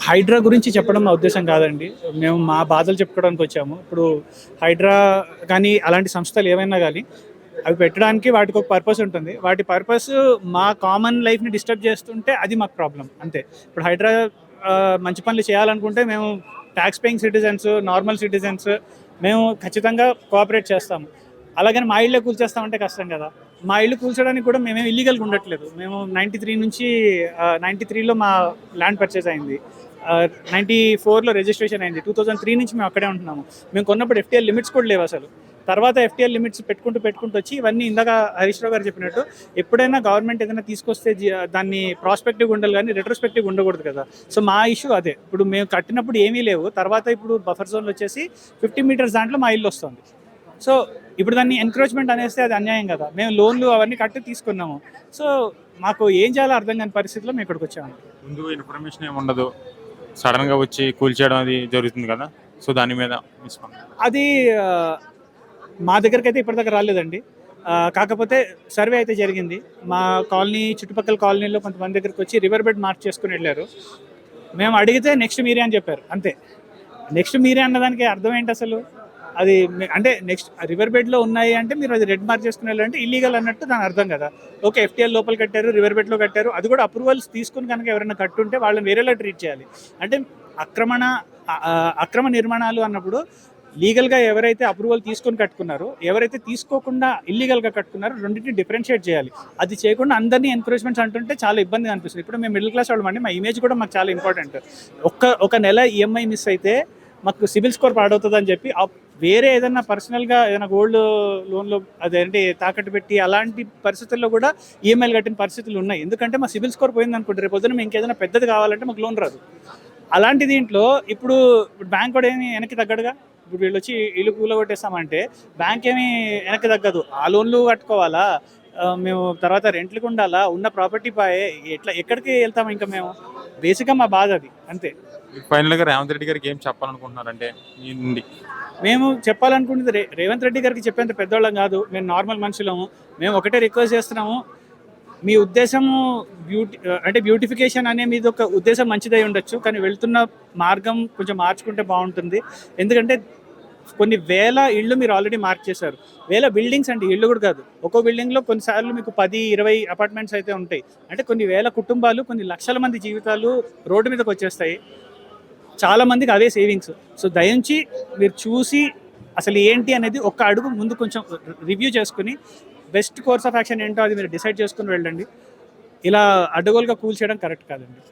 హైడ్రా గురించి చెప్పడం మా ఉద్దేశం కాదండి. మేము మా బాధలు చెప్పుకోవడానికి వచ్చాము. ఇప్పుడు హైడ్రా కానీ అలాంటి సంస్థలు ఏవైనా కానీ అవి పెట్టడానికి వాటికి ఒక పర్పస్ ఉంటుంది. వాటి పర్పస్ మా కామన్ లైఫ్ని డిస్టర్బ్ చేస్తుంటే అది మాకు ప్రాబ్లం అంతే. ఇప్పుడు హైడ్రా మంచి పనులు చేయాలనుకుంటే మేము tax paying citizens, normal citizens మేము ఖచ్చితంగా కోఆపరేట్ చేస్తాము. అలాగని మా ఇళ్ళే కూల్చేస్తామంటే కష్టం కదా. మా ఇల్లు కూల్చడానికి కూడా మేమేం ఇల్లీగల్గా ఉండట్లేదు. మేము 93 నుంచి 93లో మా ల్యాండ్ పర్చేస్ అయింది. 94లో రిజిస్ట్రేషన్ అయింది. 2003 నుంచి మేము అక్కడే ఉంటున్నాము. మేము కొన్నప్పుడు ఎఫ్టీఎల్ లిమిట్స్ కూడా లేవు అసలు. తర్వాత ఎఫ్టీఎల్ లిమిట్స్ పెట్టుకుంటూ వచ్చి ఇవన్నీ ఇందాక హరీష్ రావు గారు చెప్పినట్టు ఎప్పుడైనా గవర్నమెంట్ ఏదైనా తీసుకొస్తే దాన్ని ప్రాస్పెక్టివ్ ఉండాలి కానీ రెట్రోస్పెక్టివ్ ఉండకూడదు కదా. సో మా ఇష్యూ అదే. ఇప్పుడు మేము కట్టినప్పుడు ఏమీ లేవు, తర్వాత ఇప్పుడు బఫర్ జోన్లు వచ్చేసి 50 మీటర్స్ దాంట్లో మా ఇల్లు వస్తుంది. సో ఇప్పుడు దాన్ని ఎన్క్రోచ్మెంట్ అనేస్తే అది అన్యాయం కదా. మేము లోన్లు అవన్నీ కట్టి తీసుకున్నాము. సో మాకు ఏం చేయాలో అర్థం కాని పరిస్థితిలో మేము ఇక్కడికి వచ్చాము. ముందు ఇన్ఫర్మేషన్ ఏమి ఉండదు, సడన్గా వచ్చి కూల్చేయడం అది జరుగుతుంది కదా. సో దాని మీద అది మా దగ్గరికి అయితే ఇప్పటిదాకా రాలేదండి. కాకపోతే సర్వే అయితే జరిగింది. మా కాలనీ చుట్టుపక్కల కాలనీలో కొంతమంది దగ్గరికి వచ్చి రివర్ బెడ్ మార్క్ చేసుకుని వెళ్ళారు. మేము అడిగితే నెక్స్ట్ మీరే అని చెప్పారు అంతే. నెక్స్ట్ మీరే అన్నదానికి అర్థం ఏంటి అసలు? అది అంటే నెక్స్ట్ రివర్ బెడ్లో ఉన్నాయి అంటే మీరు అది రెడ్ మార్క్ చేసుకుని వెళ్ళాలంటే ఇల్లీగల్ అన్నట్టు దాని అర్థం కదా. ఓకే, ఎఫ్టీఎల్ లోపల కట్టారు, రివర్ బెడ్లో కట్టారు, అది కూడా అప్రూవల్స్ తీసుకుని కనుక ఎవరైనా కట్టుంటే వాళ్ళని వేరేలా ట్రీట్ చేయాలి. అంటే అక్రమ నిర్మాణాలు అన్నప్పుడు లీగల్గా ఎవరైతే అప్రూవల్ తీసుకొని కట్టుకున్నారో, ఎవరైతే తీసుకోకుండా ఇల్లీగల్గా కట్టుకున్నారో రెండింటిని డిఫరెన్షియేట్ చేయాలి. అది చేయకుండా అందరినీ ఎన్కరేజ్మెంట్స్ అంటుంటే చాలా ఇబ్బందిగా అనిపిస్తుంది. ఇప్పుడు మేము మిడిల్ క్లాస్ వాళ్ళమండి, మా ఇమేజ్ కూడా మాకు చాలా ఇంపార్టెంట్. ఒక నెల ఈఎంఐ మిస్ అయితే మాకు సిబిల్ స్కోర్ పాడవుతుంది అని చెప్పి వేరే ఏదైనా పర్సనల్గా ఏదైనా గోల్డ్ లోన్లో అదేంటి తాకట్టు పెట్టి అలాంటి పరిస్థితుల్లో కూడా ఈఎంఐలు కట్టిన పరిస్థితులు ఉన్నాయి. ఎందుకంటే మా సిబిల్ స్కోర్ పోయింది అనుకుంటే రేపు పొద్దున మేము ఇంకేదైనా పెద్దది కావాలంటే మాకు లోన్ రాదు. అలాంటి దీంట్లో ఇప్పుడు బ్యాంక్ కూడా ఏమి వెనక్కి తగ్గడుగా. ఇప్పుడు వీళ్ళు వచ్చి ఇల్లు కూలగొట్టేస్తామంటే బ్యాంక్ ఏమి వెనక్కి తగ్గదు. ఆ లోన్లు కట్టుకోవాలా, మేము తర్వాత రెంట్లకు ఉండాలా, ఉన్న ప్రాపర్టీ పాయే, ఎక్కడికి వెళ్తాము ఇంకా మేము. బేసిక్గా మా బాధ అది అంతే. ఫైనల్గా రేవంత్ రెడ్డి గారికి ఏం చెప్పాలనుకుంటున్నారంటే మేము చెప్పాలనుకుంటుంది రేవంత్ రెడ్డి గారికి చెప్పేంత పెద్దవాళ్ళం కాదు, మేము నార్మల్ మనుషులము. మేము ఒకటే రిక్వెస్ట్ చేస్తున్నాము, మీ ఉద్దేశము బ్యూటిఫికేషన్ అనే మీద ఒక ఉద్దేశం మంచిదై ఉండొచ్చు, కానీ వెళ్తున్న మార్గం కొంచెం మార్చుకుంటే బాగుంటుంది. ఎందుకంటే కొన్ని వేల ఇళ్ళు మీరు ఆల్రెడీ మార్క్ చేశారు. వేల బిల్డింగ్స్ అంటే ఇళ్ళు కూడా కాదు. ఒక్కో బిల్డింగ్లో కొన్నిసార్లు మీకు 10-20 అపార్ట్మెంట్స్ అయితే ఉంటాయి. అంటే కొన్ని వేల కుటుంబాలు, కొన్ని లక్షల మంది జీవితాలు రోడ్డు మీదకి వచ్చేస్తాయి. చాలామందికి అవే సేవింగ్స్. సో దయించి మీరు చూసి అసలు ఏంటి అనేది ఒక్క అడుగు ముందు కొంచెం రివ్యూ చేసుకుని బెస్ట్ కోర్స్ ఆఫ్ యాక్షన్ ఏంటో అది మీరు డిసైడ్ చేసుకుని వెళ్ళండి. ఇలా అడ్డగోలుగా కూల్ చేయడం కరెక్ట్ కాదండి.